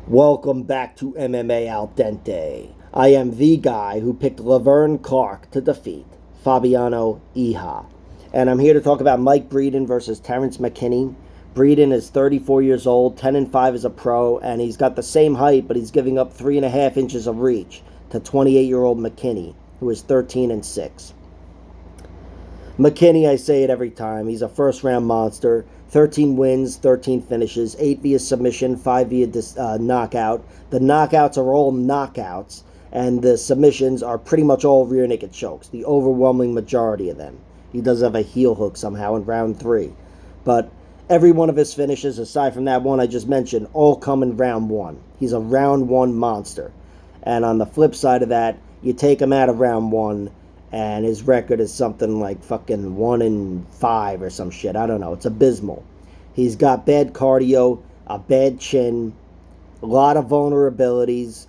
Welcome back to MMA Al Dente. I am the guy who picked Laverne Clark to defeat Fabiano Iha. And I'm here to talk about Mike Breeden versus Terrence McKinney. Breeden is 34 years old, 10-5 as a pro, and he's got the same height, but he's giving up 3.5 inches of reach to 28-year-old McKinney, who is 13-6. McKinney, I say it every time, he's a first-round monster. 13 wins, 13 finishes, 8 via submission, 5 via knockout. The knockouts are all knockouts, and the submissions are pretty much all rear naked chokes, the overwhelming majority of them. He does have a heel hook somehow in round 3. But every one of his finishes, aside from that one I just mentioned, all come in round 1. He's a round 1 monster. And on the flip side of that, you take him out of round 1, and his record is something like fucking 1-5 or some shit. I don't know. It's abysmal. He's got bad cardio, a bad chin, a lot of vulnerabilities,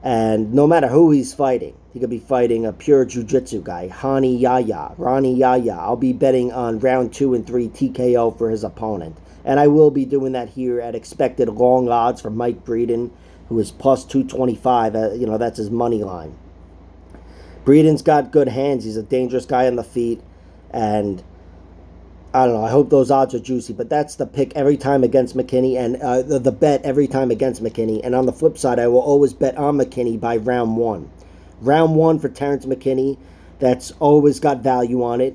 and no matter who he's fighting, he could be fighting a pure jiu-jitsu guy, Rani Yahya. I'll be betting on round 2 and 3 TKO for his opponent. And I will be doing that here at expected long odds for Mike Breeden, who is plus 225. That's his money line. Breeden's got good hands. He's a dangerous guy on the feet. And I don't know. I hope those odds are juicy. But that's the pick every time against McKinney. And the bet every time against McKinney. And on the flip side, I will always bet on McKinney by round 1. Round 1 for Terrence McKinney. That's always got value on it.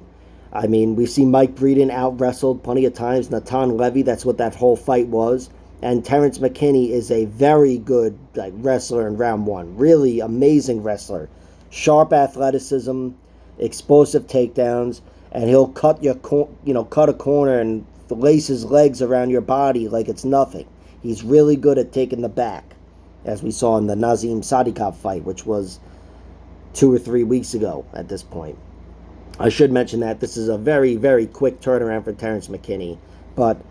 I mean, we've seen Mike Breeden out-wrestled plenty of times. Natan Levy, that's what that whole fight was. And Terrence McKinney is a very good wrestler in round 1. Really amazing wrestler. Sharp athleticism, explosive takedowns, and he'll cut a corner and lace his legs around your body like it's nothing. He's really good at taking the back, as we saw in the Nazim Sadikov fight, which was 2 or 3 weeks ago at this point. I should mention that this is a very, very quick turnaround for Terrence McKinney, but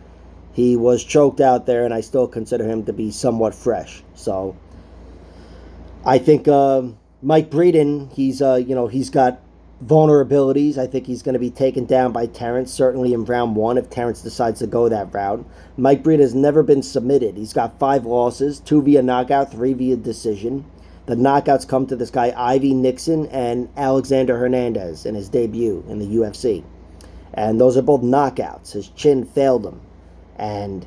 he was choked out there, and I still consider him to be somewhat fresh. So I think Mike Breeden, he's got vulnerabilities. I think he's going to be taken down by Terrence, certainly in round 1 if Terrence decides to go that route. Mike Breeden has never been submitted. He's got 5 losses, 2 via knockout, 3 via decision. The knockouts come to this guy, Ivy Nixon and Alexander Hernandez, in his debut in the UFC. And those are both knockouts. His chin failed him. And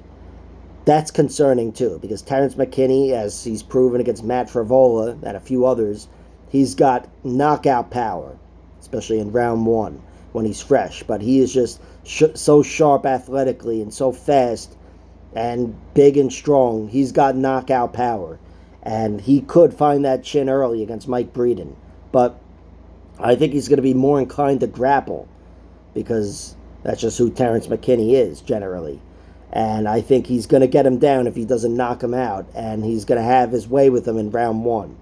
that's concerning too, because Terrence McKinney, as he's proven against Matt Frevola and a few others, he's got knockout power, especially in round 1 when he's fresh. But he is just so sharp athletically and so fast and big and strong. He's got knockout power. And he could find that chin early against Mike Breeden. But I think he's going to be more inclined to grapple, because that's just who Terrence McKinney is generally. And I think he's going to get him down if he doesn't knock him out. And he's going to have his way with him in round 1.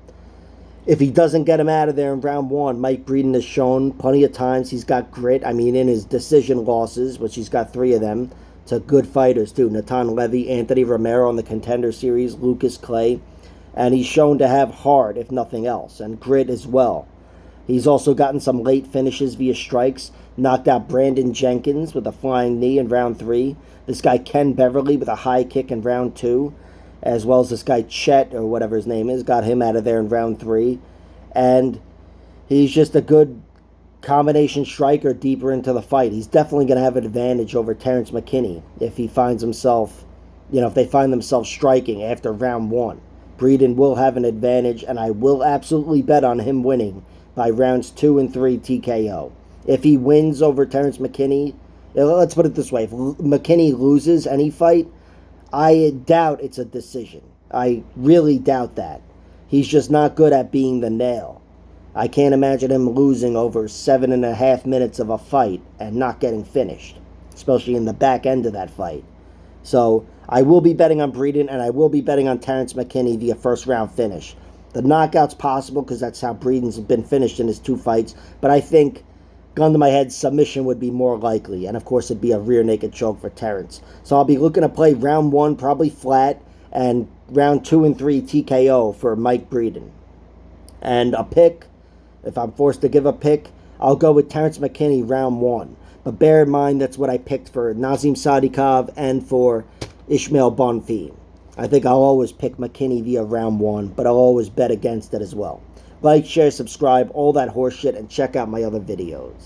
If he doesn't get him out of there in round 1, Mike Breeden has shown plenty of times he's got grit. I mean, in his decision losses, which he's got 3 of them, to good fighters too. Natan Levy, Anthony Romero on the Contender Series, Lucas Clay. And he's shown to have heart, if nothing else, and grit as well. He's also gotten some late finishes via strikes. Knocked out Brandon Jenkins with a flying knee in round 3. This guy Ken Beverly with a high kick in round 2. As well as this guy Chet, or whatever his name is. Got him out of there in round 3. And he's just a good combination striker deeper into the fight. He's definitely going to have an advantage over Terrence McKinney if he finds himself, if they find themselves striking after round 1. Breeden will have an advantage, and I will absolutely bet on him winning by rounds 2 and 3 TKO. If he wins over Terrence McKinney, let's put it this way, if McKinney loses any fight, I doubt it's a decision. I really doubt that. He's just not good at being the nail. I can't imagine him losing over 7.5 minutes of a fight and not getting finished, especially in the back end of that fight. So I will be betting on Breeden, and I will be betting on Terrence McKinney via first round finish. The knockout's possible because that's how Breeden's been finished in his 2 fights, but I think, gun to my head, submission would be more likely, and of course it'd be a rear naked choke for Terrence. So I'll be looking to play round 1 probably flat, and round 2 and 3 TKO for Mike Breeden. And a pick, if I'm forced to give a pick, I'll go with Terrence McKinney round 1. But bear in mind, that's what I picked for Nazim Sadikov and for Ishmael Bonfim. I think I'll always pick McKinney via round one, but I'll always bet against it as well. Like, share, subscribe, all that horse shit, and check out my other videos.